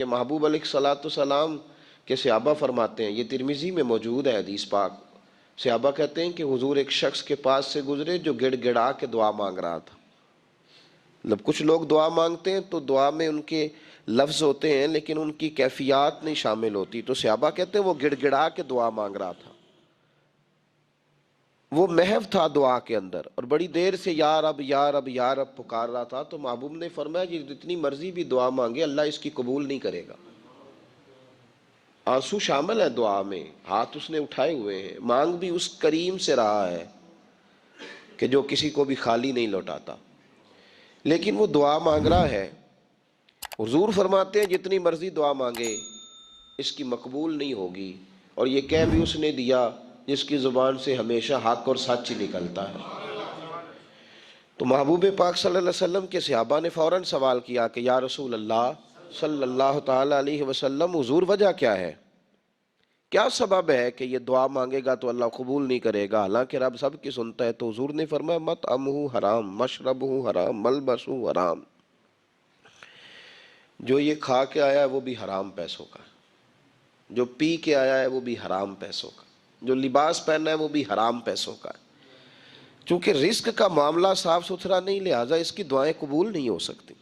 کہ محبوب علیہ الصلوۃ والسلام کے صحابہ فرماتے ہیں، یہ ترمذی میں موجود ہے حدیث پاک، صحابہ کہتے ہیں کہ حضور ایک شخص کے پاس سے گزرے جو گڑ گڑا کے دعا مانگ رہا تھا۔ مطلب کچھ لوگ دعا مانگتے ہیں تو دعا میں ان کے لفظ ہوتے ہیں لیکن ان کی کیفیات نہیں شامل ہوتی، تو صحابہ کہتے ہیں وہ گڑ گڑا کے دعا مانگ رہا تھا، وہ محو تھا دعا کے اندر، اور بڑی دیر سے یا رب یا رب یا رب پکار رہا تھا۔ تو محبوب نے فرمایا کہ جتنی مرضی بھی دعا مانگے اللہ اس کی قبول نہیں کرے گا۔ آنسو شامل ہے دعا میں، ہاتھ اس نے اٹھائے ہوئے ہیں، مانگ بھی اس کریم سے رہا ہے کہ جو کسی کو بھی خالی نہیں لوٹاتا، لیکن وہ دعا مانگ رہا ہے۔ حضور فرماتے ہیں جتنی مرضی دعا مانگے اس کی مقبول نہیں ہوگی، اور یہ کہہ بھی اس نے دیا جس کی زبان سے ہمیشہ حق اور سچ ہی نکلتا ہے۔ تو محبوب پاک صلی اللہ علیہ وسلم کے صحابہ نے فوراً سوال کیا کہ یا رسول اللہ صلی اللہ تعالی علیہ وسلم، حضور وجہ کیا ہے، کیا سبب ہے کہ یہ دعا مانگے گا تو اللہ قبول نہیں کرے گا، حالانکہ رب سب کی سنتا ہے؟ تو حضور نے فرمایا مطعمہ حرام، مشربہ حرام، ملبسہ حرام، جو یہ کھا کے آیا ہے وہ بھی حرام پیسوں کا، جو پی کے آیا ہے وہ بھی حرام پیسوں کا، جو لباس پہنا ہے وہ بھی حرام پیسوں کا ہے۔ چونکہ رزق کا معاملہ صاف ستھرا نہیں، لہٰذا اس کی دعائیں قبول نہیں ہو سکتی۔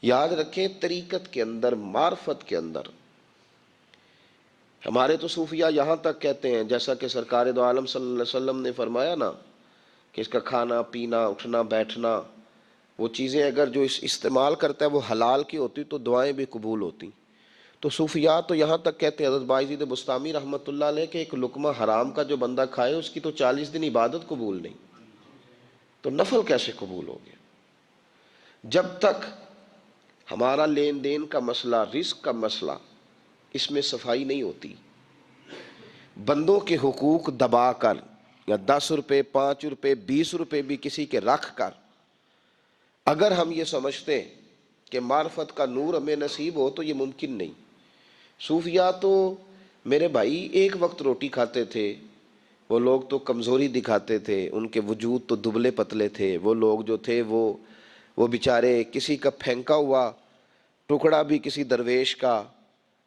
یاد رکھیں طریقت کے اندر، معرفت کے اندر، ہمارے تو صوفیہ یہاں تک کہتے ہیں، جیسا کہ سرکار دو عالم صلی اللہ علیہ وسلم نے فرمایا نا کہ اس کا کھانا پینا اٹھنا بیٹھنا، وہ چیزیں اگر جو استعمال کرتا ہے وہ حلال کی ہوتی تو دعائیں بھی قبول ہوتی۔ تو صوفیاء تو یہاں تک کہتے ہیں، حضرت بایزید بسطامی رحمۃ اللہ علیہ، کہ ایک لقمہ حرام کا جو بندہ کھائے اس کی تو 40 دن عبادت قبول نہیں، تو نفل کیسے قبول ہو گیا؟ جب تک ہمارا لین دین کا مسئلہ، رزق کا مسئلہ، اس میں صفائی نہیں ہوتی، بندوں کے حقوق دبا کر یا 10 روپے 5 روپے 20 روپے بھی کسی کے رکھ کر اگر ہم یہ سمجھتے ہیں کہ معرفت کا نور ہمیں نصیب ہو تو یہ ممکن نہیں۔ صوفیاء تو میرے بھائی ایک وقت روٹی کھاتے تھے، وہ لوگ تو کمزوری دکھاتے تھے، ان کے وجود تو دبلے پتلے تھے، وہ لوگ جو تھے وہ بیچارے کسی کا پھینکا ہوا ٹکڑا بھی کسی درویش کا،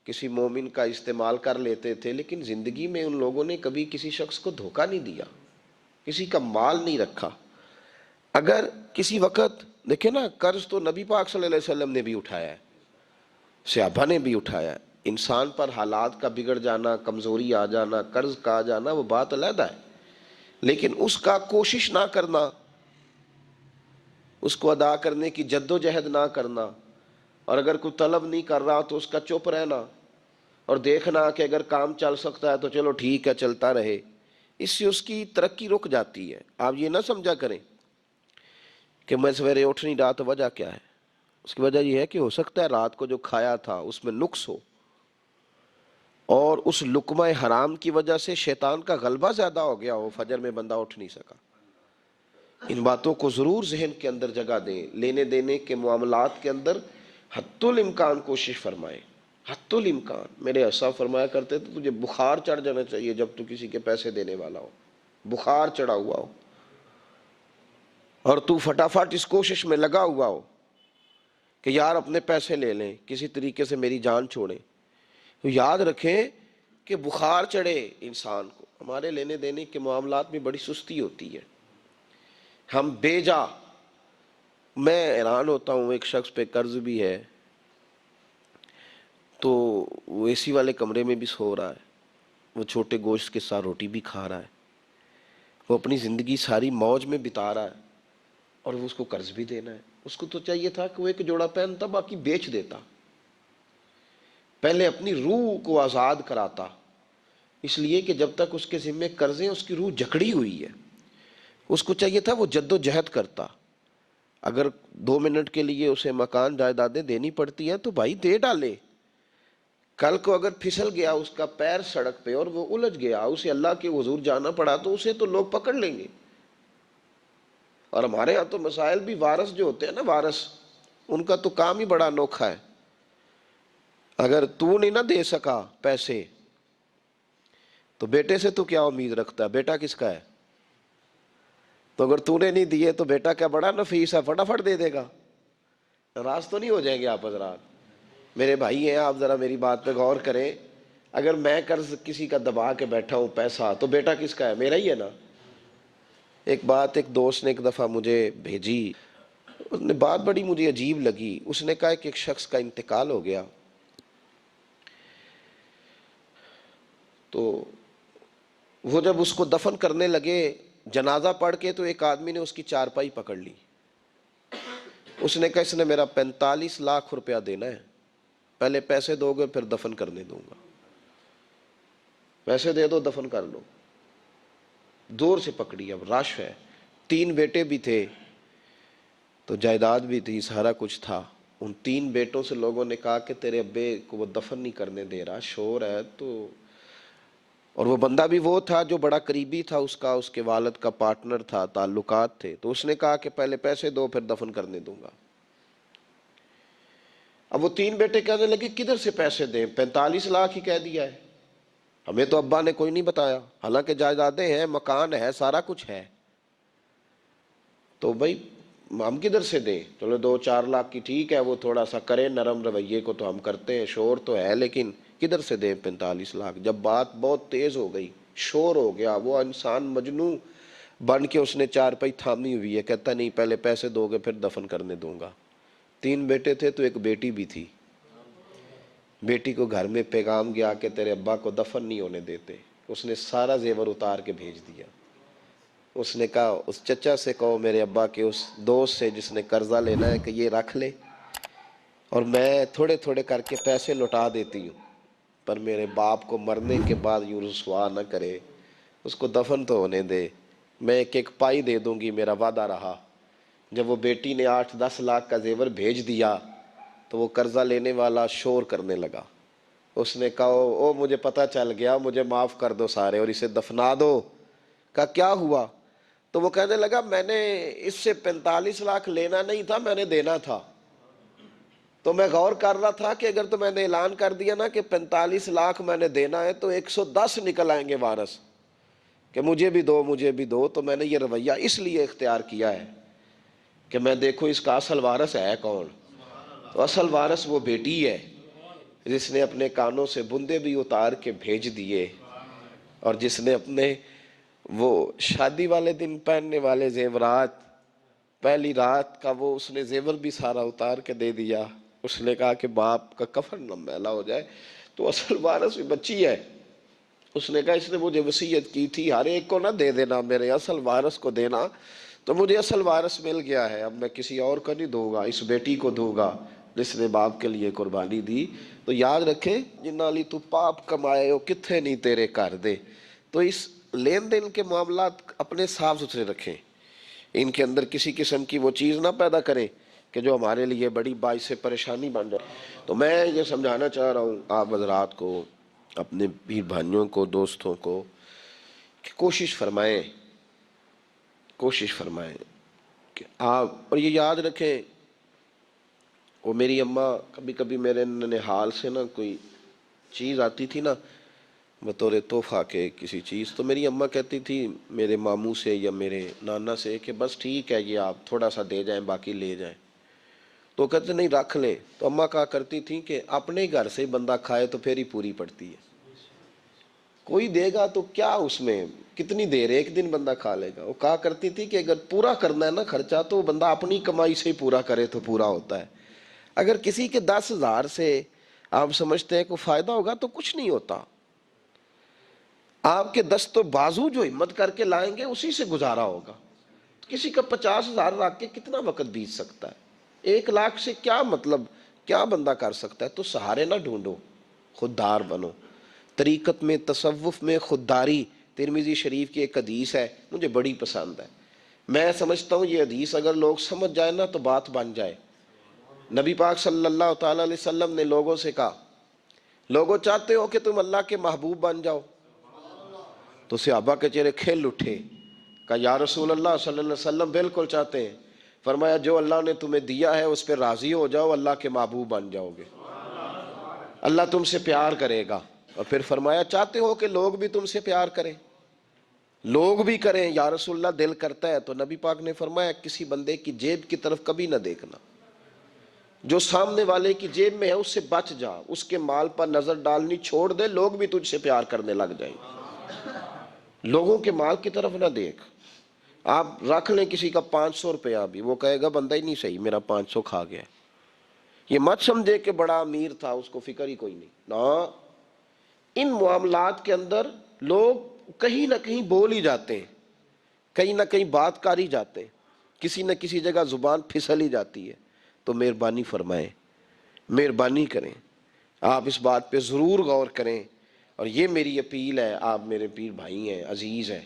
کسی مومن کا استعمال کر لیتے تھے، لیکن زندگی میں ان لوگوں نے کبھی کسی شخص کو دھوکہ نہیں دیا، کسی کا مال نہیں رکھا۔ اگر کسی وقت دیکھیں نا، قرض تو نبی پاک صلی اللہ علیہ وسلم نے بھی اٹھایا ہے، صحابہ نے بھی اٹھایا ہے۔ انسان پر حالات کا بگڑ جانا، کمزوری آ جانا، قرض کا آ جانا، وہ بات علیحدہ ہے، لیکن اس کا کوشش نہ کرنا، اس کو ادا کرنے کی جد و جہد نہ کرنا، اور اگر کوئی طلب نہیں کر رہا تو اس کا چپ رہنا اور دیکھنا کہ اگر کام چل سکتا ہے تو چلو ٹھیک ہے چلتا رہے، اس سے اس کی ترقی رک جاتی ہے۔ آپ یہ نہ سمجھا کریں کہ میں سویرے اٹھ نہیں رہا تو وجہ کیا ہے، اس کی وجہ یہ ہے کہ ہو سکتا ہے رات کو جو کھایا تھا اس میں نقص ہو، اور اس لقمہ حرام کی وجہ سے شیطان کا غلبہ زیادہ ہو گیا ہو، فجر میں بندہ اٹھ نہیں سکا۔ ان باتوں کو ضرور ذہن کے اندر جگہ دیں، لینے دینے کے معاملات کے اندر حتی الامکان کوشش فرمائیں، حتی الامکان۔ میرے اسا فرمایا کرتے تھے تجھے بخار چڑھ جانا چاہیے جب تو کسی کے پیسے دینے والا ہو، بخار چڑھا ہوا ہو، اور تو فٹافٹ اس کوشش میں لگا ہوا ہو کہ یار اپنے پیسے لے لیں، کسی طریقے سے میری جان چھوڑیں، تو یاد رکھیں کہ بخار چڑھے انسان کو، ہمارے لینے دینے کے معاملات میں بڑی سستی ہوتی ہے، ہم بے جا۔ میں حیران ہوتا ہوں، ایک شخص پہ قرض بھی ہے تو وہ اے سی والے کمرے میں بھی سو رہا ہے، وہ چھوٹے گوشت کے ساتھ روٹی بھی کھا رہا ہے، وہ اپنی زندگی ساری موج میں بتا رہا ہے، اور وہ اس کو قرض بھی دینا ہے۔ اس کو تو چاہیے تھا کہ وہ ایک جوڑا پہنتا باقی بیچ دیتا، پہلے اپنی روح کو آزاد کراتا، اس لیے کہ جب تک اس کے ذمے قرضیں، اس کی روح جکڑی ہوئی ہے، اس کو چاہیے تھا وہ جد و جہد کرتا۔ اگر 2 منٹ کے لیے اسے مکان جائیدادیں دینی پڑتی ہیں تو بھائی دے ڈالے، کل کو اگر پھسل گیا اس کا پیر سڑک پہ اور وہ الجھ گیا، اسے اللہ کے حضور جانا پڑا تو اسے تو لوگ پکڑ لیں گے۔ اور ہمارے ہاں تو مسائل بھی وارث جو ہوتے ہیں نا، وارث، ان کا تو کام ہی بڑا انوکھا ہے۔ اگر تو نہیں نہ دے سکا پیسے تو بیٹے سے تو کیا امید رکھتا ہے، بیٹا کس کا ہے؟ تو اگر تو نے نہیں دیے تو بیٹا کیا بڑا نفیس ہے، فٹافٹ دے دے گا، ناراض تو نہیں ہو جائیں گے آپ حضرات؟ میرے بھائی ہیں آپ ذرا میری بات پہ غور کریں، اگر میں قرض کسی کا دبا کے بیٹھا ہوں پیسہ، تو بیٹا کس کا ہے؟ میرا ہی ہے نا۔ ایک بات ایک دوست نے ایک دفعہ مجھے بھیجی، اس نے بات بڑی مجھے عجیب لگی۔ اس نے کہا کہ ایک شخص کا انتقال ہو گیا، تو وہ جب اس کو دفن کرنے لگے، جنازہ پڑھ کے، تو ایک آدمی نے اس کی چارپائی پکڑ لی۔ اس نے کہا اس نے میرا 45 لاکھ روپیہ دینا ہے، پہلے پیسے دو گے پھر دفن کرنے دوں گا، پیسے دے دو دفن کر لو۔ دور سے پکڑی، اب رش ہے، 3 بیٹے بھی تھے، تو جائیداد بھی تھی، سارا کچھ تھا۔ ان 3 بیٹوں سے لوگوں نے کہا کہ تیرے ابے کو وہ دفن نہیں کرنے دے رہا، شور ہے تو۔ اور وہ بندہ بھی وہ تھا جو بڑا قریبی تھا اس کا، اس کے والد کا پارٹنر تھا، تعلقات تھے، تو اس نے کہا کہ پہلے پیسے دو پھر دفن کرنے دوں گا۔ اب وہ 3 بیٹے کہنے لگے کدھر سے پیسے دیں، 45 لاکھ ہی کہہ دیا ہے، ہمیں تو ابا نے کوئی نہیں بتایا، حالانکہ جائیدادیں ہیں، مکان ہے، سارا کچھ ہے، تو بھائی ہم کدھر سے دیں؟ چلو 2-4 لاکھ کی ٹھیک ہے، وہ تھوڑا سا کرے نرم رویے کو تو ہم کرتے ہیں، شور تو ہے، لیکن کدھر سے دیں 45 لاکھ؟ جب بات بہت تیز ہو گئی، شور ہو گیا، وہ انسان مجنوں بن کے اس نے چارپائی تھامی ہوئی ہے، کہتا نہیں پہلے پیسے دو گے پھر دفن کرنے دوں گا۔ 3 بیٹے تھے تو ایک بیٹی بھی تھی، بیٹی کو گھر میں پیغام گیا کہ تیرے ابا کو دفن نہیں ہونے دیتے، اس نے سارا زیور اتار کے بھیج دیا۔ اس نے کہا اس چچا سے کہو میرے ابا کے اس دوست سے جس نے قرضہ لینا ہے کہ یہ رکھ لے، اور میں تھوڑے تھوڑے کر کے پیسے لوٹا دیتی ہوں، پر میرے باپ کو مرنے کے بعد یوں رسوا نہ کرے، اس کو دفن تو ہونے دے، میں ایک ایک پائی دے دوں گی، میرا وعدہ رہا۔ جب وہ بیٹی نے 8-10 لاکھ کا زیور بھیج دیا تو وہ قرضہ لینے والا شور کرنے لگا۔ اس نے کہا او مجھے پتہ چل گیا، مجھے معاف کر دو سارے اور اسے دفنا دو۔ کہا کیا ہوا؟ تو وہ کہنے لگا میں نے اس سے 45 لاکھ لینا نہیں تھا، میں نے دینا تھا، تو میں غور کر رہا تھا کہ اگر تو میں نے اعلان کر دیا نا کہ 45 لاکھ میں نے دینا ہے تو 110 نکل آئیں گے وارث کہ مجھے بھی دو مجھے بھی دو، تو میں نے یہ رویہ اس لیے اختیار کیا ہے کہ میں دیکھوں اس کا اصل وارث ہے کون۔ تو اصل وارث وہ بیٹی ہے جس نے اپنے کانوں سے بندے بھی اتار کے بھیج دیے، اور جس نے اپنے وہ شادی والے دن پہننے والے زیورات، پہلی رات کا وہ اس نے زیور بھی سارا اتار کے دے دیا۔ اس نے کہا کہ باپ کا کفن نہ میلا ہو جائے، تو اصل وارث بھی بچی ہے۔ اس نے کہا اس نے مجھے وصیت کی تھی ہر ایک کو نہ دے دینا، میرے اصل وارث کو دینا، تو مجھے اصل وارث مل گیا ہے، اب میں کسی اور کو نہیں دوں گا، اس بیٹی کو دوں گا جس نے باپ کے لیے قربانی دی۔ تو یاد رکھیں جنہ لی تو پاپ کمائے ہو کتھے نہیں تیرے کر دے۔ تو اس لین دین کے معاملات اپنے صاف ستھرے رکھیں، ان کے اندر کسی قسم کی وہ چیز نہ پیدا کریں کہ جو ہمارے لیے بڑی باعث پریشانی بن جائے۔ تو میں یہ سمجھانا چاہ رہا ہوں آپ حضرات کو، اپنے بھی بھائیوں کو، دوستوں کو، کہ کوشش فرمائیں کہ آپ، اور یہ یاد رکھیں وہ میری اماں کبھی کبھی میرے ننھیال سے نا کوئی چیز آتی تھی نا بطور تحفہ کے کسی چیز، تو میری اماں کہتی تھی میرے ماموں سے یا میرے نانا سے کہ بس ٹھیک ہے یہ آپ تھوڑا سا دے جائیں باقی لے جائیں، تو کہتے نہیں رکھ لیں۔ تو اماں کہا کرتی تھی کہ اپنے گھر سے بندہ کھائے تو پھر ہی پوری پڑتی ہے، کوئی دے گا تو کیا اس میں کتنی دیر ایک دن بندہ کھا لے گا۔ وہ کہا کرتی تھی کہ اگر پورا کرنا ہے نا خرچہ تو بندہ اپنی کمائی سے ہی پورا کرے تو پورا ہوتا ہے، اگر کسی کے 10,000 سے آپ سمجھتے ہیں کوئی فائدہ ہوگا تو کچھ نہیں ہوتا۔ آپ کے دست و بازو جو ہمت کر کے لائیں گے اسی سے گزارا ہوگا۔ کسی کا 50,000 رکھ کے کتنا وقت بیت سکتا ہے؟ 1 لاکھ سے کیا مطلب، کیا بندہ کر سکتا ہے؟ تو سہارے نہ ڈھونڈو، خوددار بنو۔ طریقت میں، تصوف میں خودداری، ترمذی شریف کی ایک حدیث ہے مجھے بڑی پسند ہے، میں سمجھتا ہوں یہ حدیث اگر لوگ سمجھ جائیں نا تو بات بن جائے۔ نبی پاک صلی اللہ تعالیٰ علیہ وسلم نے لوگوں سے کہا لوگوں چاہتے ہو کہ تم اللہ کے محبوب بن جاؤ؟ تو صحابہ کے چہرے کھل اٹھے، کہا یا رسول اللہ صلی اللہ علیہ وسلم بالکل چاہتے ہیں۔ فرمایا جو اللہ نے تمہیں دیا ہے اس پہ راضی ہو جاؤ، اللہ کے محبوب بن جاؤ گے، اللہ تم سے پیار کرے گا۔ اور پھر فرمایا چاہتے ہو کہ لوگ بھی تم سے پیار کریں؟ لوگ بھی کریں یا رسول اللہ، دل کرتا ہے۔ تو نبی پاک نے فرمایا کسی بندے کی جیب کی طرف کبھی نہ دیکھنا، جو سامنے والے کی جیب میں ہے اس سے بچ جا، اس کے مال پر نظر ڈالنی چھوڑ دے، لوگ بھی تجھ سے پیار کرنے لگ جائیں گے۔ لوگوں کے مال کی طرف نہ دیکھ۔ آپ رکھ لیں کسی کا 500 روپیہ بھی، وہ کہے گا بندہ ہی نہیں صحیح، میرا 500 کھا گیا۔ یہ مت سمجھے کہ بڑا امیر تھا اس کو فکر ہی کوئی نہیں، نہ۔ ان معاملات کے اندر لوگ کہیں نہ کہیں بول ہی جاتے ہیں، کہیں نہ کہیں بات کر ہی جاتے ہیں، کسی نہ کسی جگہ زبان پھسل ہی جاتی ہے۔ تو مہربانی فرمائیں، مہربانی کریں، آپ اس بات پہ ضرور غور کریں، اور یہ میری اپیل ہے، آپ میرے پیر بھائی ہیں، عزیز ہیں،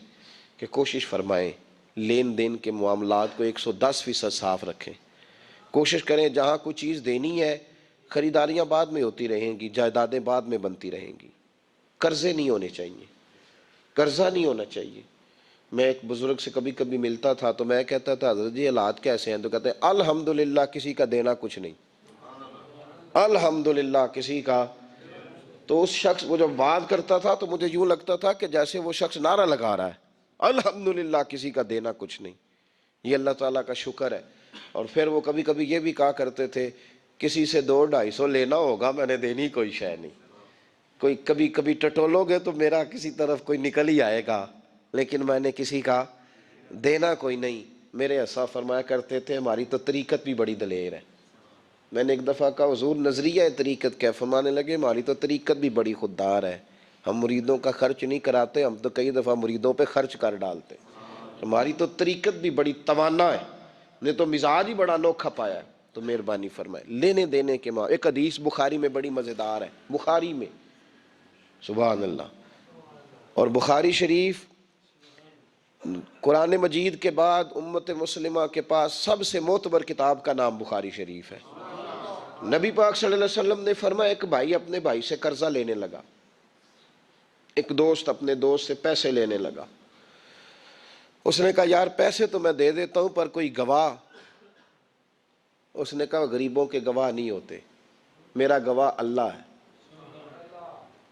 کہ کوشش فرمائیں لین دین کے معاملات کو 110% صاف رکھیں۔ کوشش کریں جہاں کوئی چیز دینی ہے، خریداریاں بعد میں ہوتی رہیں گی، جائیدادیں بعد میں بنتی رہیں گی، قرضے نہیں ہونے چاہیے، قرضہ نہیں ہونا چاہیے۔ میں ایک بزرگ سے کبھی کبھی ملتا تھا تو میں کہتا تھا حضرت جی حالات کیسے ہیں؟ تو کہتے ہیں الحمدللہ کسی کا دینا کچھ نہیں، الحمدللہ کسی کا۔ تو اس شخص وہ جب بات کرتا تھا تو مجھے یوں لگتا تھا کہ جیسے وہ شخص نعرہ لگا رہا ہے، الحمدللہ کسی کا دینا کچھ نہیں۔ یہ اللہ تعالیٰ کا شکر ہے۔ اور پھر وہ کبھی کبھی یہ بھی کہا کرتے تھے کسی سے 200-250 لینا ہوگا، میں نے دینی کوئی شے نہیں، کوئی کبھی کبھی ٹٹولو گے تو میرا کسی طرف کوئی نکل ہی آئے گا، لیکن میں نے کسی کا دینا کوئی نہیں۔ میرے ایسا فرمایا کرتے تھے ہماری تو طریقت بھی بڑی دلیر ہے۔ میں نے ایک دفعہ کہا حضور نظریہ طریقت کیا؟ فرمانے لگے ہماری تو طریقت بھی بڑی خوددار ہے، ہم مریدوں کا خرچ نہیں کراتے، ہم تو کئی دفعہ مریدوں پہ خرچ کر ڈالتے، ہماری تو طریقت بھی بڑی توانا ہے، نے تو مزاج ہی بڑا انوکھا پایا ہے۔ تو مہربانی فرمائے لینے دینے کے ایک حدیث بخاری میں بڑی مزیدار ہے، بخاری میں، سبحان اللہ۔ اور بخاری شریف قرآن مجید کے بعد امت مسلمہ کے پاس سب سے معتبر کتاب کا نام بخاری شریف ہے۔ نبی پاک صلی اللہ علیہ وسلم نے فرمایا ایک بھائی اپنے بھائی سے قرضہ لینے لگا، ایک دوست اپنے دوست سے پیسے لینے لگا۔ اس نے کہا یار پیسے تو میں دے دیتا ہوں پر کوئی گواہ۔ اس نے کہا غریبوں کے گواہ نہیں ہوتے، میرا گواہ اللہ ہے۔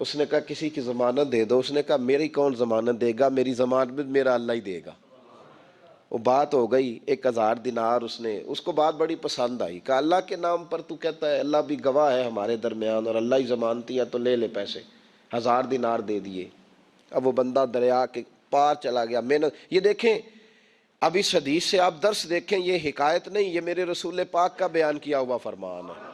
اس نے کہا کسی کی ضمانت دے دو۔ اس نے کہا میری کون ضمانت دے گا، میری ضمانت میرا اللہ ہی دے گا۔ وہ بات ہو گئی 1000 دینار، اس کو بات بڑی پسند آئی، کہا اللہ کے نام پر تو کہتا ہے، اللہ بھی گواہ ہے ہمارے درمیان اور اللہ ہی ضمانتی ہے، تو لے لے پیسے۔ 1000 دینار دے دیے۔ اب وہ بندہ دریا کے پار چلا گیا، محنت۔ یہ دیکھیں اب اس حدیث سے آپ درس دیکھیں، یہ حکایت نہیں، یہ میرے رسول پاک کا بیان کیا ہوا فرمان ہے۔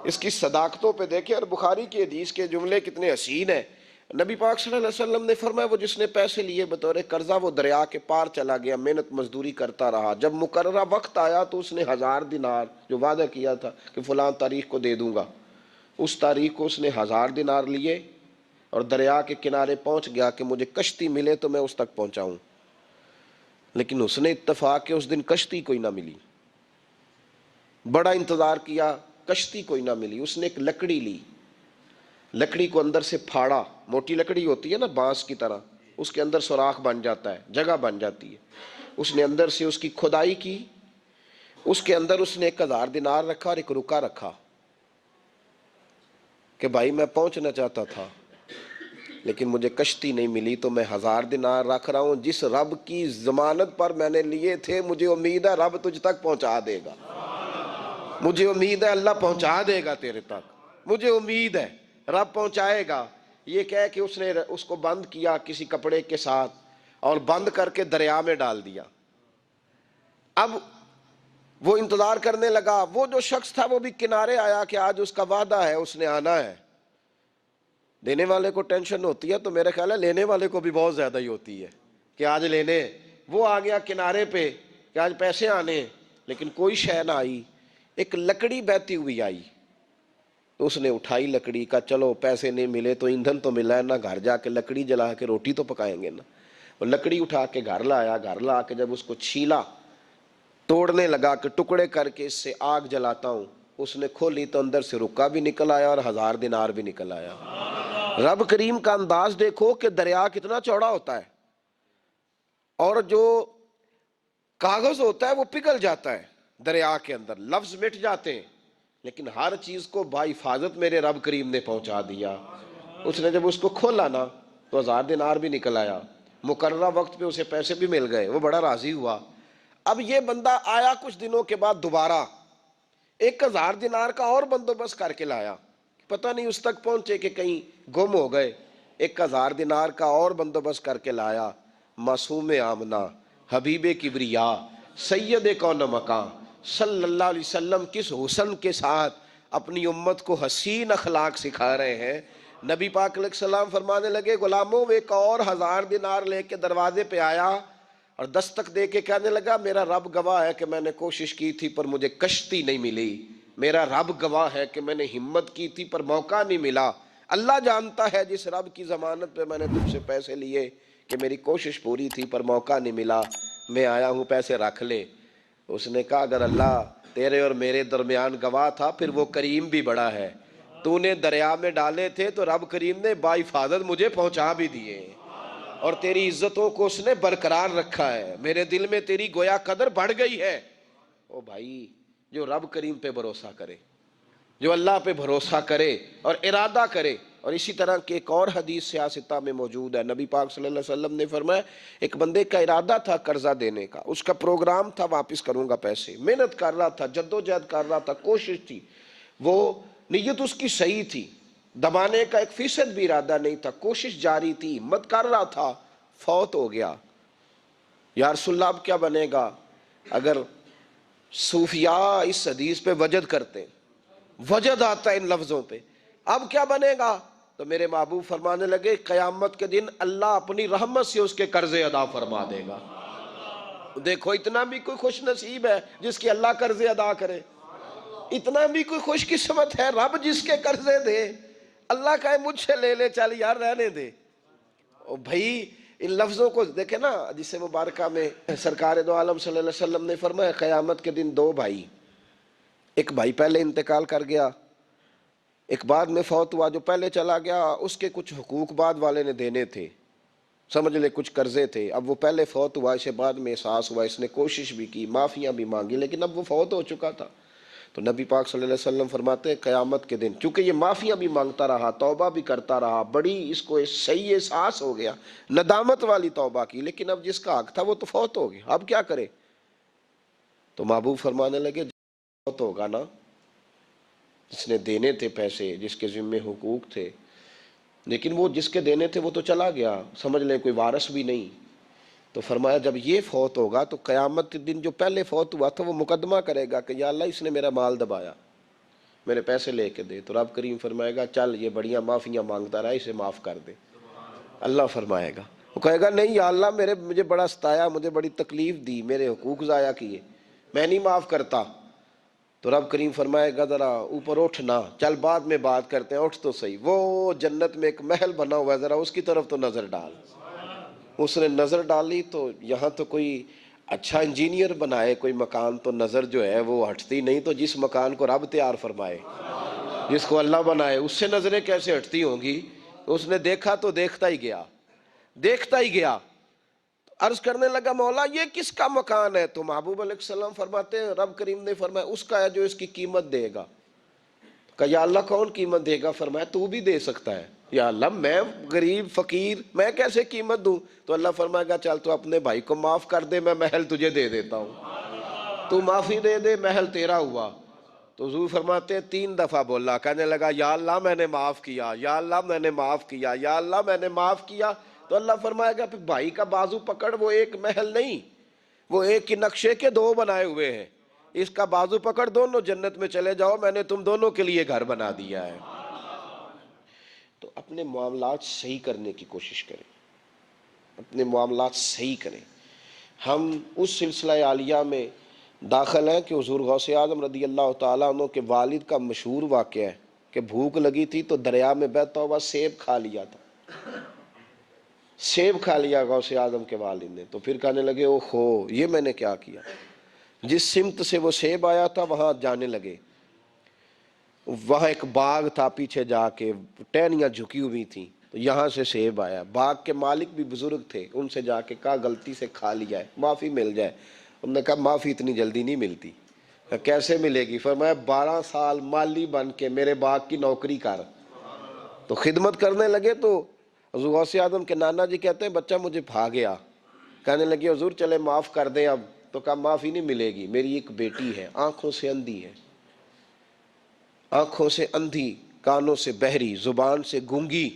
اس کی صداقتوں پہ دیکھیں، اور بخاری کی حدیث کے جملے کتنے حسین ہیں۔ نبی پاک صلی اللہ علیہ وسلم نے فرمایا وہ جس نے پیسے لیے بطور قرضہ وہ دریا کے پار چلا گیا، محنت مزدوری کرتا رہا، جب مقررہ وقت آیا تو اس نے 1000 دینار جو وعدہ کیا تھا کہ فلاں تاریخ کو دے دوں گا، اس تاریخ کو اس نے 1000 دینار لیے اور دریا کے کنارے پہنچ گیا کہ مجھے کشتی ملے تو میں اس تک پہنچاؤں۔ لیکن اس نے اتفاق کہ اس دن کشتی کوئی نہ ملی، بڑا انتظار کیا، کشتی کوئی نہ ملی۔ اس نے ایک لکڑی لی، لکڑی کو اندر سے پھاڑا، موٹی لکڑی ہوتی ہے نا بانس کی طرح، اس کے اندر سوراخ بن جاتا ہے، جگہ بن جاتی ہے۔ اس نے اندر سے اس کی کھدائی کی، اس کے اندر اس نے 1000 دینار رکھا اور ایک رکا رکھا کہ بھائی میں پہنچنا چاہتا تھا لیکن مجھے کشتی نہیں ملی تو میں 1000 دینار رکھ رہا ہوں، جس رب کی ضمانت پر میں نے لیے تھے مجھے امید ہے رب تجھ تک پہنچا دے گا، مجھے امید ہے اللہ پہنچا دے گا تیرے تک، مجھے امید ہے رب پہنچائے گا۔ یہ کہہ کہ اس نے اس کو بند کیا کسی کپڑے کے ساتھ اور بند کر کے دریا میں ڈال دیا۔ اب وہ انتظار کرنے لگا، وہ جو شخص تھا وہ بھی کنارے آیا کہ آج اس کا وعدہ ہے، اس نے آنا ہے۔ دینے والے کو ٹینشن ہوتی ہے تو میرے خیال ہے لینے والے کو بھی بہت زیادہ ہی ہوتی ہے کہ آج لینے۔ وہ آ گیا کنارے پہ کہ آج پیسے آنے، لیکن کوئی شے نہ آئی۔ ایک لکڑی بہتی ہوئی آئی تو اس نے اٹھائی لکڑی کا، چلو پیسے نہیں ملے تو ایندھن تو ملا ہے نا، گھر جا کے لکڑی جلا کے روٹی تو پکائیں گے نا۔ وہ لکڑی اٹھا کے گھر لایا، گھر لا کے جب اس کو چھیلا، توڑنے لگا کہ ٹکڑے کر کے اس سے آگ جلاتا ہوں، اس نے کھولی تو اندر سے رکا بھی نکل آیا اور 1000 دینار بھی نکل آیا۔ رب کریم کا انداز دیکھو کہ دریا کتنا چوڑا ہوتا ہے، اور جو کاغذ ہوتا ہے وہ پگھل جاتا ہے دریا کے اندر، لفظ مٹ جاتے ہیں، لیکن ہر چیز کو بحفاظت میرے رب کریم نے پہنچا دیا۔ اس نے جب اس کو کھولا نا تو 1000 دینار بھی نکل آیا، مقررہ وقت پہ اسے پیسے بھی مل گئے، وہ بڑا راضی ہوا۔ اب یہ بندہ آیا کچھ دنوں کے بعد دوبارہ 1000 دینار کا اور بندوبست کر کے لایا، پتہ نہیں اس تک پہنچے کہ کہیں گم ہو گئے، 1000 دینار کا اور بندوبست کر کے لایا۔ معصوم آمنہ، حبیب کبریا، سید کون مکان صلی اللہ علیہ وسلم کس حسن کے ساتھ اپنی امت کو حسین اخلاق سکھا رہے ہیں۔ نبی پاک علیہ السلام فرمانے لگے غلاموں، وہ ایک اور 1000 دینار لے کے دروازے پہ آیا اور دستک دے کے کہنے لگا میرا رب گواہ ہے کہ میں نے کوشش کی تھی پر مجھے کشتی نہیں ملی، میرا رب گواہ ہے کہ میں نے ہمت کی تھی پر موقع نہیں ملا، اللہ جانتا ہے جس رب کی ضمانت پہ میں نے تم سے پیسے لیے کہ میری کوشش پوری تھی پر موقع نہیں ملا، میں آیا ہوں پیسے رکھ لے۔ اس نے کہا اگر اللہ تیرے اور میرے درمیان گواہ تھا پھر وہ کریم بھی بڑا ہے، تو نے دریا میں ڈالے تھے تو رب کریم نے باحفاظت مجھے پہنچا بھی دیے، اور تیری عزتوں کو اس نے برقرار رکھا ہے، میرے دل میں تیری گویا قدر بڑھ گئی ہے۔ او بھائی، جو رب کریم پہ بھروسہ کرے، جو اللہ پہ بھروسہ کرے اور ارادہ کرے، اور اسی طرح کی ایک اور حدیث سیاستہ میں موجود ہے، نبی پاک صلی اللہ علیہ وسلم نے فرمایا ایک بندے کا ارادہ تھا قرضہ دینے کا، اس کا پروگرام تھا واپس کروں گا پیسے، محنت کر رہا تھا، جدوجہد کر رہا تھا، کوشش تھی، وہ نیت اس کی صحیح تھی، دبانے کا 1% بھی ارادہ نہیں تھا، کوشش جاری تھی، ہمت کر رہا تھا، فوت ہو گیا۔ یا رسول اللہ اب کیا بنے گا؟ اگر صوفیاء اس حدیث پہ وجد کرتے، وجد آتا ہے ان لفظوں پہ، اب کیا بنے گا؟ تو میرے محبوب فرمانے لگے قیامت کے دن اللہ اپنی رحمت سے اس کے قرضے ادا فرما دے گا۔ دیکھو اتنا بھی کوئی خوش نصیب ہے جس کی اللہ قرضے ادا کرے، اتنا بھی کوئی خوش قسمت ہے رب جس کے قرضے دے، اللہ کہے مجھ سے لے لے چل یار رہنے دے۔ او بھائی ان لفظوں کو دیکھیں نا، جس مبارکہ میں سرکار دو عالم صلی اللہ علیہ وسلم نے فرمایا قیامت کے دن 2 بھائی، ایک بھائی پہلے انتقال کر گیا، ایک بعد میں فوت ہوا، جو پہلے چلا گیا اس کے کچھ حقوق بعد والے نے دینے تھے، سمجھ لے کچھ قرضے تھے، اب وہ پہلے فوت ہوا، اسے بعد میں احساس ہوا، اس نے کوشش بھی کی، معافیاں بھی مانگی، لیکن اب وہ فوت ہو چکا تھا۔ تو نبی پاک صلی اللہ علیہ وسلم فرماتے ہیں قیامت کے دن چونکہ یہ معافیاں بھی مانگتا رہا، توبہ بھی کرتا رہا، بڑی اس کو صحیح احساس ہو گیا، ندامت والی توبہ کی، لیکن اب جس کا حق تھا وہ تو فوت ہو گیا، اب کیا کرے؟ تو محبوب فرمانے لگے فوت ہوگا نا، جس نے دینے تھے پیسے، جس کے ذمے حقوق تھے، لیکن وہ جس کے دینے تھے وہ تو چلا گیا، سمجھ لیں کوئی وارث بھی نہیں، تو فرمایا جب یہ فوت ہوگا تو قیامت کے دن جو پہلے فوت ہوا تھا وہ مقدمہ کرے گا کہ یا اللہ اس نے میرا مال دبایا، میرے پیسے لے کے دے، تو رب کریم فرمائے گا چل یہ بڑیاں معافیاں مانگتا رہا، اسے معاف کر دے۔ اللہ فرمائے گا، وہ کہے گا نہیں یا اللہ مجھے بڑا ستایا، مجھے بڑی تکلیف دی، میرے حقوق ضائع کیے، میں نہیں معاف کرتا۔ تو رب کریم فرمائے گا ذرا اوپر اٹھنا، چل بعد میں بات کرتے ہیں، اٹھ تو صحیح، وہ جنت میں ایک محل بنا ہوا ہے، ذرا اس کی طرف تو نظر ڈال۔ اس نے نظر ڈالی تو یہاں تو کوئی اچھا انجینئر بنائے کوئی مکان تو نظر جو ہے وہ ہٹتی نہیں، تو جس مکان کو رب تیار فرمائے، جس کو اللہ بنائے، اس سے نظریں کیسے ہٹتی ہوں گی؟ اس نے دیکھا تو دیکھتا ہی گیا، دیکھتا ہی گیا، عرض کرنے لگا مولا یہ کس کا مکان ہے؟ تو محبوب علیہ السلام فرماتے ہیں رب کریم نے فرمایا اس کا ہے جو اس کی قیمت دے گا۔ کہا یا اللہ کون قیمت دے گا؟ فرمایا تو بھی دے سکتا ہے۔ یا اللہ میں غریب فقیر میں کیسے قیمت دوں؟ تو اللہ فرمائے گا چل تو اپنے بھائی کو معاف کر دے، میں محل تجھے دے دیتا ہوں، تو معافی دے دے، محل تیرا ہوا۔ تو حضور فرماتے ہیں 3 دفعہ بولا، کہنے لگا یا اللہ میں نے معاف کیا، یا اللہ میں نے معاف کیا، یا اللہ میں نے معاف کیا۔ تو اللہ فرمائے گا پھر بھائی کا بازو پکڑ، وہ ایک محل نہیں، وہ ایک ہی نقشے کے 2 بنائے ہوئے ہیں، اس کا بازو پکڑ، دونوں جنت میں چلے جاؤ، میں نے تم دونوں کے لیے گھر بنا دیا ہے۔ تو اپنے معاملات صحیح کرنے کی کوشش کریں، اپنے معاملات صحیح کریں۔ ہم اس سلسلہ عالیہ میں داخل ہیں کہ حضور غوث اعظم رضی اللہ تعالیٰ عنہ کے والد کا مشہور واقعہ ہے کہ بھوک لگی تھی تو دریا میں بہتا ہوا سیب کھا لیا تھا، سیب کھا لیا غوث اعظم کے والد نے، تو پھر کہنے لگے اوہو یہ میں نے کیا کیا؟ جس سمت سے وہ سیب آیا تھا وہاں جانے لگے، وہاں ایک باغ تھا، پیچھے جا کے ٹہنیاں جھکی ہوئی تھیں، تو یہاں سے سیب آیا، باغ کے مالک بھی بزرگ تھے، ان سے جا کے کہا غلطی سے کھا لیا ہے، معافی مل جائے۔ انہوں نے کہا معافی اتنی جلدی نہیں ملتی۔ کیسے ملے گی؟ فرمایا 12 سال مالی بن کے میرے باغ کی نوکری کر۔ تو خدمت کرنے لگے تو حضور غوث اعظم کے نانا جی کہتے ہیں بچہ مجھے بھا گیا، کہنے لگے حضور چلے معاف کر دیں اب، تو کہا معافی نہیں ملے گی، میری ایک بیٹی ہے آنکھوں سے اندھی ہے، آنکھوں سے اندھی، کانوں سے بہری، زبان سے گونگی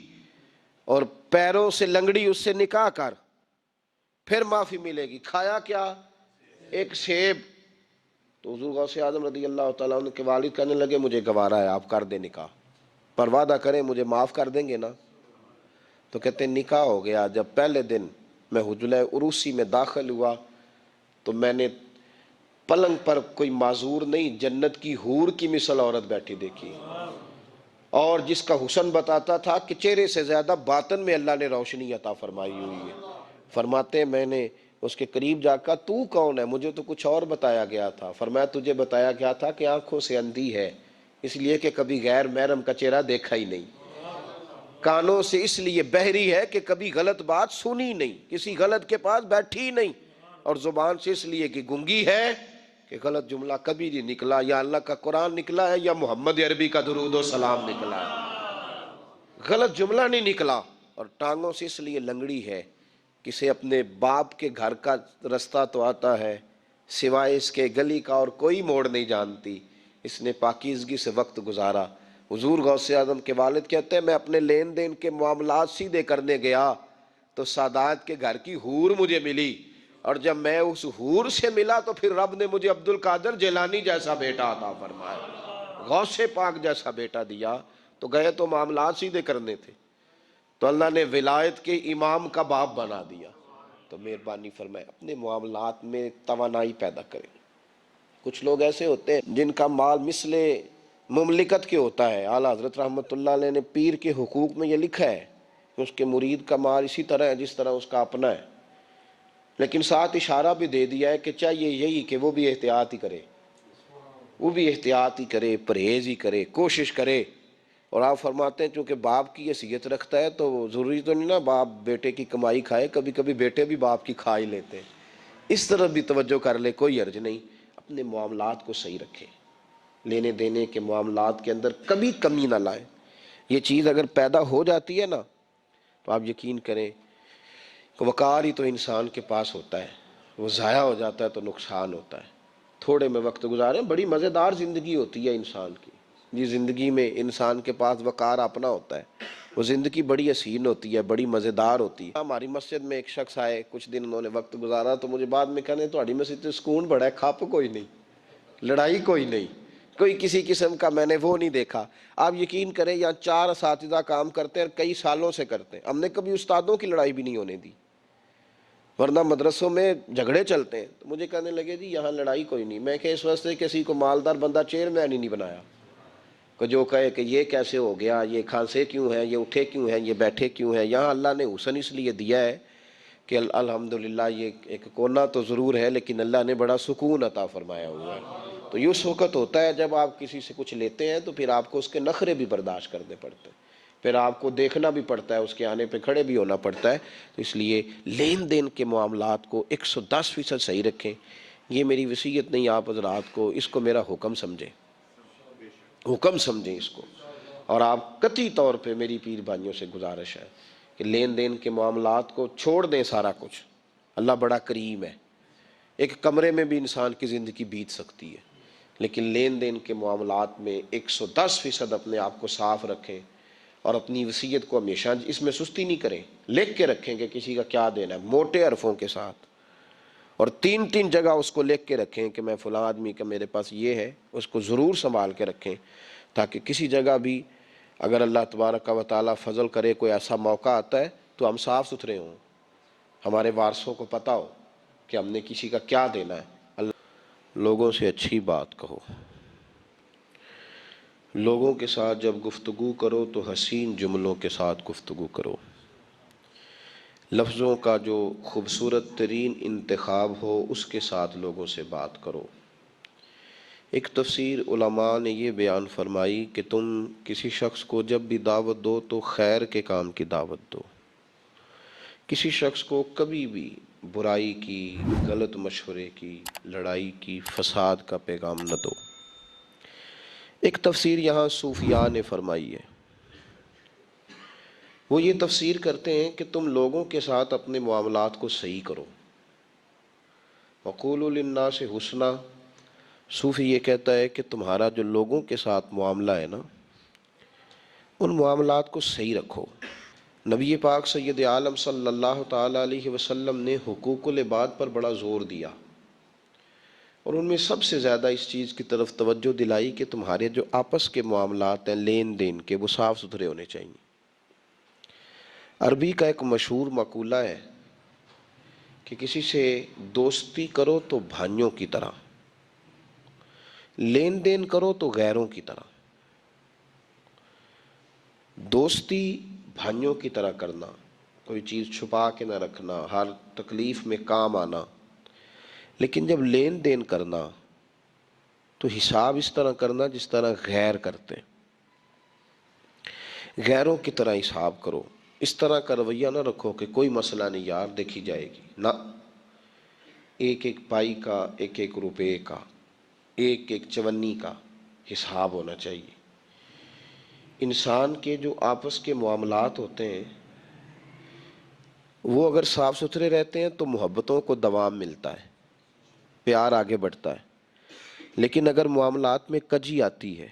اور پیروں سے لنگڑی اس سے نکاح کر، پھر معافی ملے گی۔ کھایا کیا؟ ایک سیب۔ تو حضور غوث اعظم رضی اللہ تعالیٰ عنہ کے والد کہنے لگے مجھے گوارا ہے، آپ کر دیں نکاح، پر وعدہ کریں مجھے معاف کر دیں گے نا؟ تو کہتے ہیں نکاح ہو گیا۔ جب پہلے دن میں حجلہ عروسی میں داخل ہوا تو میں نے پلنگ پر کوئی معذور نہیں، جنت کی حور کی مثل عورت بیٹھی دیکھی، اور جس کا حسن بتاتا تھا کہ چہرے سے زیادہ باطن میں اللہ نے روشنی عطا فرمائی ہوئی ہے۔ فرماتے ہیں میں نے اس کے قریب جا کر تو کون ہے؟ مجھے تو کچھ اور بتایا گیا تھا۔ فرمایا تجھے بتایا گیا تھا کہ آنکھوں سے اندھی ہے اس لیے کہ کبھی غیر محرم کا چہرہ دیکھا ہی نہیں، کانوں سے اس لیے بہری ہے کہ کبھی غلط بات سنی نہیں، کسی غلط کے پاس بیٹھی نہیں، اور زبان سے اس لیے کہ گونگی ہے کہ غلط جملہ کبھی نہیں نکلا، یا اللہ کا قرآن نکلا ہے یا محمد عربی کا درود و سلام نکلا ہے، غلط جملہ نہیں نکلا۔ اور ٹانگوں سے اس لیے لنگڑی ہے کسے اپنے باپ کے گھر کا رستہ تو آتا ہے، سوائے اس کے گلی کا اور کوئی موڑ نہیں جانتی، اس نے پاکیزگی سے وقت گزارا۔ حضور غوث اعظم کے والد کہتے ہیں میں اپنے لین دین کے معاملات سیدھے کرنے گیا تو سادات کے گھر کی حور مجھے ملی، اور جب میں اس حور سے ملا تو پھر رب نے مجھے عبد القادر جیلانی جیسا بیٹا عطا فرمایا، غوث پاک جیسا بیٹا دیا۔ تو گئے تو معاملات سیدھے کرنے تھے، تو اللہ نے ولایت کے امام کا باپ بنا دیا۔ تو مہربانی فرمائے اپنے معاملات میں توانائی پیدا کریں۔ کچھ لوگ ایسے ہوتے ہیں جن کا مال مثل مملکت کے ہوتا ہے۔ اعلیٰ حضرت رحمۃ اللہ علیہ نے پیر کے حقوق میں یہ لکھا ہے کہ اس کے مرید کا مال اسی طرح ہے جس طرح اس کا اپنا ہے، لیکن ساتھ اشارہ بھی دے دیا ہے کہ چاہیے یہی کہ وہ بھی احتیاط ہی کرے، وہ بھی احتیاط ہی کرے، پرہیز ہی کرے، کوشش کرے۔ اور آپ فرماتے ہیں چونکہ باپ کی حیثیت رکھتا ہے تو ضروری تو نہیں نا باپ بیٹے کی کمائی کھائے، کبھی کبھی بیٹے بھی باپ کی کھا ہی لیتے ہیں، اس طرح بھی توجہ کر لے، کوئی حرج نہیں۔ اپنے معاملات کو صحیح رکھے، لینے دینے کے معاملات کے اندر کبھی کمی نہ لائیں۔ یہ چیز اگر پیدا ہو جاتی ہے نا تو آپ یقین کریں کہ وقار ہی تو انسان کے پاس ہوتا ہے، وہ ضائع ہو جاتا ہے تو نقصان ہوتا ہے۔ تھوڑے میں وقت گزاریں، بڑی مزیدار زندگی ہوتی ہے انسان کی، یہ زندگی میں انسان کے پاس وقار اپنا ہوتا ہے، وہ زندگی بڑی حسین ہوتی ہے، بڑی مزیدار ہوتی ہے۔ ہماری مسجد میں ایک شخص آئے، کچھ دن انہوں نے وقت گزارا تو مجھے بعد میں کہنے تہاڈی مسجد سے سکون بڑا ہے، کھپ کوئی نہیں، لڑائی کوئی نہیں، کوئی کسی قسم کا میں نے وہ نہیں دیکھا۔ آپ یقین کریں یہاں 4 اساتذہ کام کرتے ہیں اور کئی سالوں سے کرتے ہیں، ہم نے کبھی استادوں کی لڑائی بھی نہیں ہونے دی، ورنہ مدرسوں میں جھگڑے چلتے ہیں۔ تو مجھے کہنے لگے جی یہاں لڑائی کوئی نہیں۔ میں کہ اس واسطے کسی کو مالدار بندہ چیئرمین ہی نہیں بنایا کہ جو کہے کہ یہ کیسے ہو گیا، یہ کھانسے کیوں ہیں، یہ اٹھے کیوں ہیں، یہ بیٹھے کیوں ہیں۔ یہاں اللہ نے حسن اس لیے دیا ہے کہ الحمدللہ یہ ایک کونا تو ضرور ہے لیکن اللہ نے بڑا سکون عطا فرمایا ہوا ہے۔ تو یہ اس وقت ہوتا ہے جب آپ کسی سے کچھ لیتے ہیں تو پھر آپ کو اس کے نخرے بھی برداشت کرنے پڑتے ہیں، پھر آپ کو دیکھنا بھی پڑتا ہے، اس کے آنے پہ کھڑے بھی ہونا پڑتا ہے۔ تو اس لیے لین دین کے معاملات کو 110% صحیح رکھیں۔ یہ میری وصیت نہیں آپ حضرات کو، اس کو میرا حکم سمجھیں، حکم سمجھیں اس کو۔ اور آپ قطعی طور پہ میری پیر بھائیوں سے گزارش ہے کہ لین دین کے معاملات کو چھوڑ دیں سارا کچھ، اللہ بڑا کریم ہے۔ ایک کمرے میں بھی انسان کی زندگی بیت سکتی ہے، لیکن لین دین کے معاملات میں 110% اپنے آپ کو صاف رکھیں، اور اپنی وصیت کو ہمیشہ اس میں سستی نہیں کریں، لکھ کے رکھیں کہ کسی کا کیا دینا ہے موٹے حرفوں کے ساتھ، اور 3 جگہ اس کو لکھ کے رکھیں کہ میں فلاں آدمی کا میرے پاس یہ ہے، اس کو ضرور سنبھال کے رکھیں تاکہ کسی جگہ بھی اگر اللہ تبارک و تعالیٰ فضل کرے کوئی ایسا موقع آتا ہے تو ہم صاف ستھرے ہوں، ہمارے وارثوں کو پتہ ہو کہ ہم نے کسی کا کیا دینا ہے۔ لوگوں سے اچھی بات کہو، لوگوں کے ساتھ جب گفتگو کرو تو حسین جملوں کے ساتھ گفتگو کرو، لفظوں کا جو خوبصورت ترین انتخاب ہو اس کے ساتھ لوگوں سے بات کرو۔ ایک تفسیر علماء نے یہ بیان فرمائی کہ تم کسی شخص کو جب بھی دعوت دو تو خیر کے کام کی دعوت دو، کسی شخص کو کبھی بھی برائی کی، غلط مشورے کی، لڑائی کی، فساد کا پیغام نہ دو۔ ایک تفسیر یہاں صوفیاء نے فرمائی ہے، وہ یہ تفسیر کرتے ہیں کہ تم لوگوں کے ساتھ اپنے معاملات کو صحیح کرو، وقولوا للناس حسنا، صوفی یہ کہتا ہے کہ تمہارا جو لوگوں کے ساتھ معاملہ ہے نا، ان معاملات کو صحیح رکھو۔ نبی پاک سید عالم صلی اللہ تعالیٰ علیہ وسلم نے حقوق العباد پر بڑا زور دیا، اور ان میں سب سے زیادہ اس چیز کی طرف توجہ دلائی کہ تمہارے جو آپس کے معاملات ہیں لین دین کے، وہ صاف ستھرے ہونے چاہیے۔ عربی کا ایک مشہور مقولہ ہے کہ کسی سے دوستی کرو تو بھائیوں کی طرح، لین دین کرو تو غیروں کی طرح۔ دوستی بھائیوں کی طرح کرنا، کوئی چیز چھپا کے نہ رکھنا، ہر تکلیف میں کام آنا، لیکن جب لین دین کرنا تو حساب اس طرح کرنا جس طرح غیر کرتے ہیں، غیروں کی طرح حساب کرو۔ اس طرح کا رویہ نہ رکھو کہ کوئی مسئلہ نہیں یار، دیکھی جائے گی، نہ، ایک ایک پائی کا، ایک ایک روپے کا، ایک ایک چونی کا حساب ہونا چاہیے۔ انسان کے جو آپس کے معاملات ہوتے ہیں وہ اگر صاف ستھرے رہتے ہیں تو محبتوں کو دوام ملتا ہے، پیار آگے بڑھتا ہے۔ لیکن اگر معاملات میں کجی آتی ہے،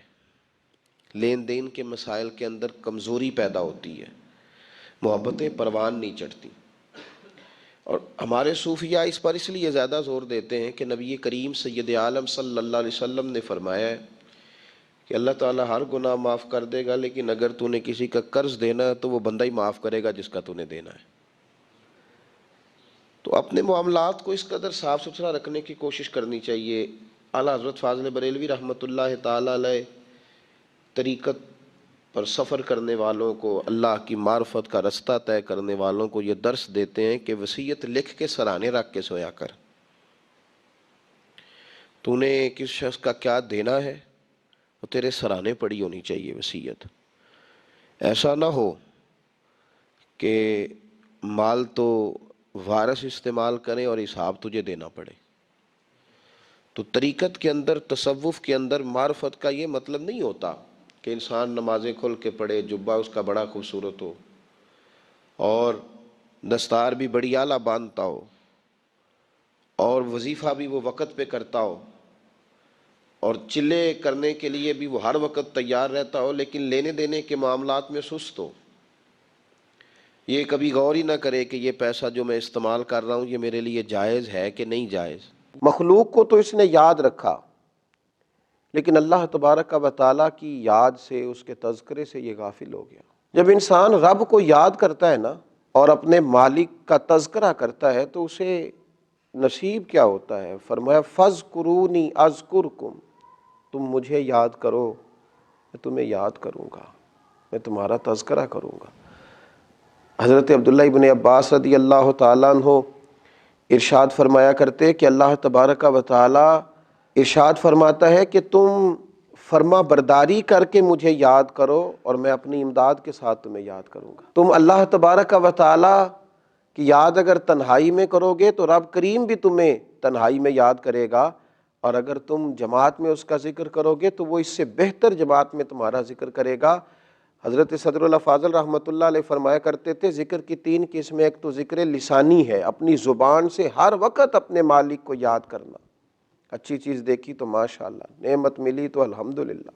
لین دین کے مسائل کے اندر کمزوری پیدا ہوتی ہے، محبتیں پروان نہیں چڑھتی۔ اور ہمارے صوفیاء اس پر اس لیے زیادہ زور دیتے ہیں کہ نبی کریم سید عالم صلی اللہ علیہ وسلم نے فرمایا ہے کہ اللہ تعالیٰ ہر گناہ معاف کر دے گا، لیکن اگر تو نے کسی کا قرض دینا ہے تو وہ بندہ ہی معاف کرے گا جس کا تو نے دینا ہے۔ تو اپنے معاملات کو اس قدر صاف ستھرا رکھنے کی کوشش کرنی چاہیے۔ اعلیٰ حضرت فاضل بریلوی رحمۃ اللہ تعالیٰ علیہ طریقت پر سفر کرنے والوں کو، اللہ کی معرفت کا رستہ طے کرنے والوں کو یہ درس دیتے ہیں کہ وصیت لکھ کے سرانے رکھ کے سویا کر۔ تو نے کس شخص کا کیا دینا ہے وہ تیرے سرانے پڑی ہونی چاہیے وصیت۔ ایسا نہ ہو کہ مال تو وارث استعمال کریں اور حساب تجھے دینا پڑے۔ تو طریقت کے اندر، تصوف کے اندر معرفت کا یہ مطلب نہیں ہوتا کہ انسان نمازیں کھل کے پڑھے، جبہ اس کا بڑا خوبصورت ہو اور دستار بھی بڑی اعلیٰ باندھتا ہو اور وظیفہ بھی وہ وقت پہ کرتا ہو اور چلے کرنے کے لیے بھی وہ ہر وقت تیار رہتا ہو، لیکن لینے دینے کے معاملات میں سست ہو۔ یہ کبھی غور ہی نہ کرے کہ یہ پیسہ جو میں استعمال کر رہا ہوں یہ میرے لیے جائز ہے کہ نہیں جائز۔ مخلوق کو تو اس نے یاد رکھا، لیکن اللہ تبارک و تعالیٰ کی یاد سے، اس کے تذکرے سے یہ غافل ہو گیا۔ جب انسان رب کو یاد کرتا ہے نا اور اپنے مالک کا تذکرہ کرتا ہے تو اسے نصیب کیا ہوتا ہے؟ فرمایا فَاذْكُرُونِي أَذْكُرْكُمْ، تم مجھے یاد کرو میں تمہیں یاد کروں گا، میں تمہارا تذکرہ کروں گا۔ حضرت عبداللہ ابن عباس رضی اللہ تعالیٰ عنہ ارشاد فرمایا کرتے کہ اللہ تبارک و تعالیٰ ارشاد فرماتا ہے کہ تم فرما برداری کر کے مجھے یاد کرو اور میں اپنی امداد کے ساتھ تمہیں یاد کروں گا۔ تم اللہ تبارک و تعالیٰ کی یاد اگر تنہائی میں کرو گے تو رب کریم بھی تمہیں تنہائی میں یاد کرے گا، اور اگر تم جماعت میں اس کا ذکر کرو گے تو وہ اس سے بہتر جماعت میں تمہارا ذکر کرے گا۔ حضرت صدر اللہ فاضل رحمۃ اللہ علیہ فرمایا کرتے تھے ذکر کی تین قسمیں، ایک تو ذکر لسانی ہے، اپنی زبان سے ہر وقت اپنے مالک کو یاد کرنا، اچھی چیز دیکھی تو ماشاءاللہ، نعمت ملی تو الحمدللہ،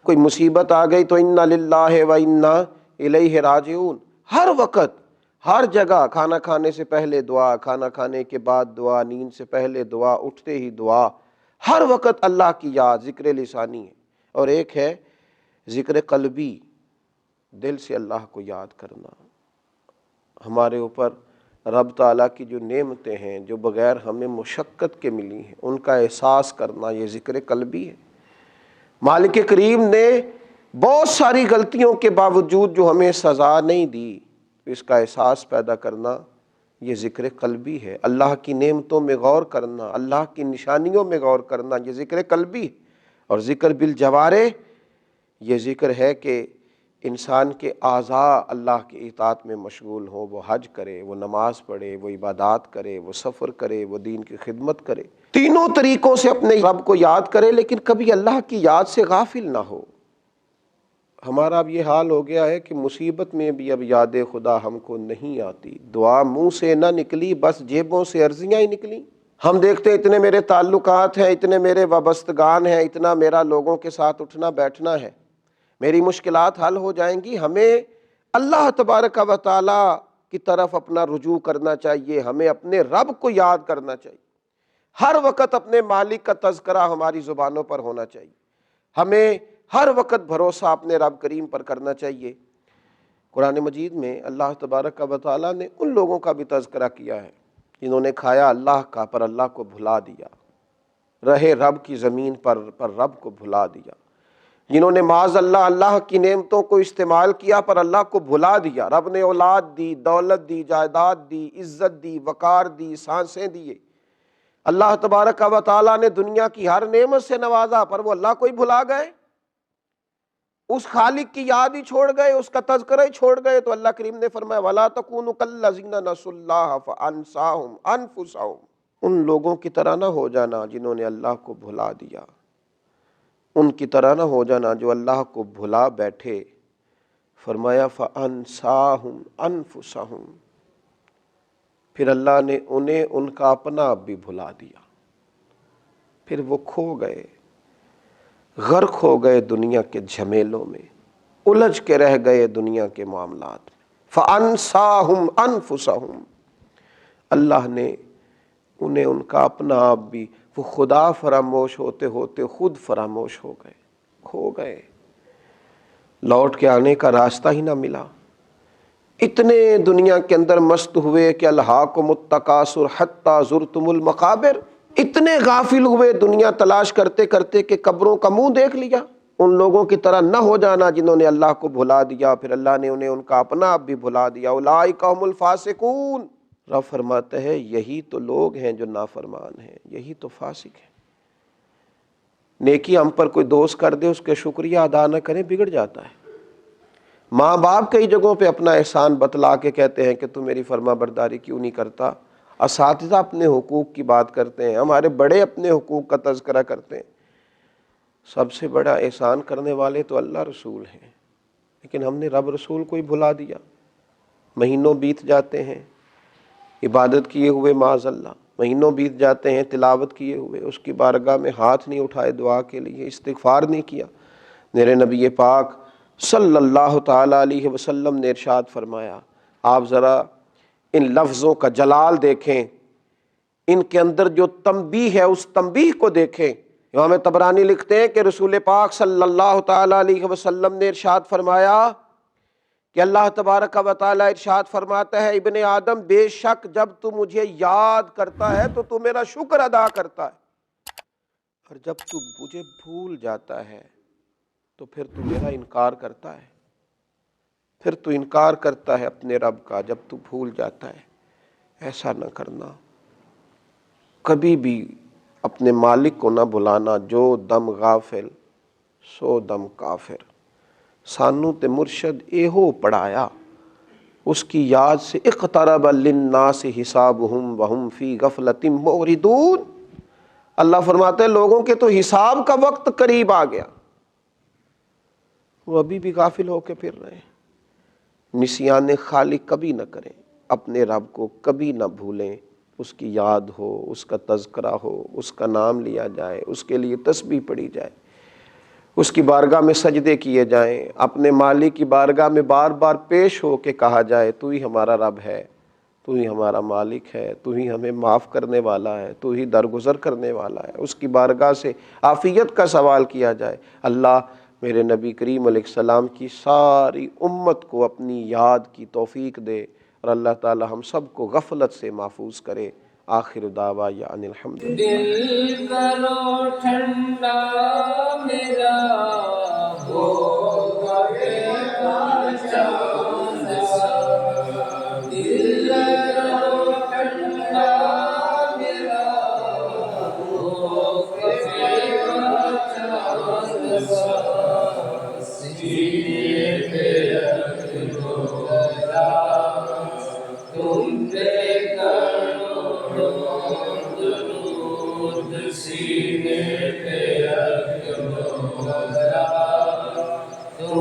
کوئی مصیبت آ گئی تو انا للہ و انا الیہ راجعون، ہر وقت ہر جگہ، کھانا کھانے سے پہلے دعا، کھانا کھانے کے بعد دعا، نیند سے پہلے دعا، اٹھتے ہی دعا، ہر وقت اللہ کی یاد، ذکر لسانی ہے۔ اور ایک ہے ذکر قلبی، دل سے اللہ کو یاد کرنا۔ ہمارے اوپر رب تعالیٰ کی جو نعمتیں ہیں جو بغیر ہمیں مشقت کے ملی ہیں ان کا احساس کرنا، یہ ذکر قلبی ہے۔ مالک کریم نے بہت ساری غلطیوں کے باوجود جو ہمیں سزا نہیں دی، اس کا احساس پیدا کرنا یہ ذکر قلبی ہے۔ اللہ کی نعمتوں میں غور کرنا، اللہ کی نشانیوں میں غور کرنا، یہ ذکر قلبی ہے۔ اور ذکر بالجوارح، یہ ذکر ہے کہ انسان کے اعضاء اللہ کی اطاعت میں مشغول ہوں، وہ حج کرے، وہ نماز پڑھے، وہ عبادات کرے، وہ سفر کرے، وہ دین کی خدمت کرے، تینوں طریقوں سے اپنے رب کو یاد کرے، لیکن کبھی اللہ کی یاد سے غافل نہ ہو۔ ہمارا اب یہ حال ہو گیا ہے کہ مصیبت میں بھی اب یاد خدا ہم کو نہیں آتی، دعا منہ سے نہ نکلی، بس جیبوں سے عرضیاں ہی نکلی۔ ہم دیکھتے ہیں اتنے میرے تعلقات ہیں، اتنے میرے وابستگان ہیں، اتنا میرا لوگوں کے ساتھ اٹھنا بیٹھنا ہے، میری مشکلات حل ہو جائیں گی۔ ہمیں اللہ تبارک و تعالی کی طرف اپنا رجوع کرنا چاہیے، ہمیں اپنے رب کو یاد کرنا چاہیے، ہر وقت اپنے مالک کا تذکرہ ہماری زبانوں پر ہونا چاہیے، ہمیں ہر وقت بھروسہ اپنے رب کریم پر کرنا چاہیے۔ قرآن مجید میں اللہ تبارک و تعالیٰ نے ان لوگوں کا بھی تذکرہ کیا ہے جنہوں نے کھایا اللہ کا پر اللہ کو بھلا دیا، رہے رب کی زمین پر رب کو بھلا دیا، جنہوں نے معاذ اللہ اللہ کی نعمتوں کو استعمال کیا پر اللہ کو بھلا دیا۔ رب نے اولاد دی، دولت دی، جائیداد دی، عزت دی، وقار دی، سانسیں دیے، اللہ تبارک و تعالیٰ نے دنیا کی ہر نعمت سے نوازا، پر وہ اللہ کو ہی بھلا گئے، اس خالق کی یاد ہی چھوڑ گئے، اس کا تذکرہ ہی چھوڑ گئے۔ تو اللہ کریم نے فرمایا وَلَا تَكُونُوا كَالَّذِينَ نَسُوا اللَّهَ فَأَنسَاهُمْ أَنفُسَهُمْ، ان لوگوں کی طرح نہ ہو جانا جنہوں نے اللہ کو بھلا دیا، ان کی طرح نہ ہو جانا جو اللہ کو بھلا بیٹھے۔ فرمایا فَأَنسَاهُمْ أَنفُسَهُمْ، پھر اللہ نے انہیں ان کا اپنا آپ بھی بھلا دیا، پھر وہ کھو گئے، غرق ہو گئے دنیا کے جھمیلوں میں، الجھ کے رہ گئے دنیا کے معاملات میں۔ فَأَنسَاهُمْ أَنفُسَهُمْ، اللہ نے انہیں ان کا اپنا آپ بھی، وہ خدا فراموش ہوتے ہوتے خود فراموش ہو گئے، کھو گئے، لوٹ کے آنے کا راستہ ہی نہ ملا۔ اتنے دنیا کے اندر مست ہوئے کہ الہاکم التکاثر حتی زرتم المقابر، اتنے غافل ہوئے دنیا تلاش کرتے کرتے کہ قبروں کا منہ دیکھ لیا۔ ان لوگوں کی طرح نہ ہو جانا جنہوں نے اللہ کو بھلا دیا، پھر اللہ نے انہیں ان کا اپنا آپ بھی بھلا دیا۔ اولئک هم الفاسقون، رب فرماتا ہے یہی تو لوگ ہیں جو نافرمان ہیں، یہی تو فاسق ہیں۔ نیکی ہم پر کوئی دوست کر دے، اس کے شکریہ ادا نہ کریں، بگڑ جاتا ہے۔ ماں باپ کئی جگہوں پہ اپنا احسان بتلا کے کہتے ہیں کہ تو میری فرما برداری کیوں نہیں کرتا، اساتذہ اپنے حقوق کی بات کرتے ہیں، ہمارے بڑے اپنے حقوق کا تذکرہ کرتے ہیں۔ سب سے بڑا احسان کرنے والے تو اللہ رسول ہیں، لیکن ہم نے رب رسول کو ہی بھلا دیا۔ مہینوں بیت جاتے ہیں عبادت کیے ہوئے، معاذ اللہ مہینوں بیت جاتے ہیں تلاوت کیے ہوئے، اس کی بارگاہ میں ہاتھ نہیں اٹھائے دعا کے لیے، استغفار نہیں کیا۔ میرے نبی پاک صلی اللہ تعالی علیہ وسلم نے ارشاد فرمایا، آپ ذرا ان لفظوں کا جلال دیکھیں، ان کے اندر جو تنبیہ ہے اس تنبیہ کو دیکھیں۔ امام طبرانی لکھتے ہیں کہ رسول پاک صلی اللہ تعالی علیہ وسلم نے ارشاد فرمایا کہ اللہ تبارک و تعالی ارشاد فرماتا ہے ابن آدم بے شک جب تو مجھے یاد کرتا ہے تو میرا شکر ادا کرتا ہے، اور جب تو مجھے بھول جاتا ہے تو پھر تو میرا انکار کرتا ہے، پھر تو انکار کرتا ہے اپنے رب کا جب تو بھول جاتا ہے۔ ایسا نہ کرنا، کبھی بھی اپنے مالک کو نہ بھلانا، جو دم غافل سو دم کافر۔ سانو تے مرشد ایہو پڑھایا، اس کی یاد سے اقترب للناس حسابہم وہم فی غفلۃ معرضون۔ اللہ فرماتے ہیں لوگوں کے تو حساب کا وقت قریب آ گیا، وہ ابھی بھی غافل ہو کے پھر رہے ہیں۔ نسیان خالق کبھی نہ کریں، اپنے رب کو کبھی نہ بھولیں، اس کی یاد ہو، اس کا تذکرہ ہو، اس کا نام لیا جائے، اس کے لیے تسبیح پڑھی جائے، اس کی بارگاہ میں سجدے کیے جائیں، اپنے مالک کی بارگاہ میں بار بار پیش ہو کے کہا جائے تو ہی ہمارا رب ہے، تو ہی ہمارا مالک ہے، تو ہی ہمیں معاف کرنے والا ہے، تو ہی درگزر کرنے والا ہے۔ اس کی بارگاہ سے عافیت کا سوال کیا جائے۔ اللہ میرے نبی کریم علیہ السلام کی ساری امت کو اپنی یاد کی توفیق دے، اور اللہ تعالی ہم سب کو غفلت سے محفوظ کرے۔ آخر دعوانا ان الحمد للہ۔ دل کرو ٹھنڈا میرا ہو چاند سا، دل کرو ٹھنڈا میرا ہو چاند سا، سینے پہ رکھ لو ذرا تم پہ کرو درود، سینے پہ رکھ لو ذرا تم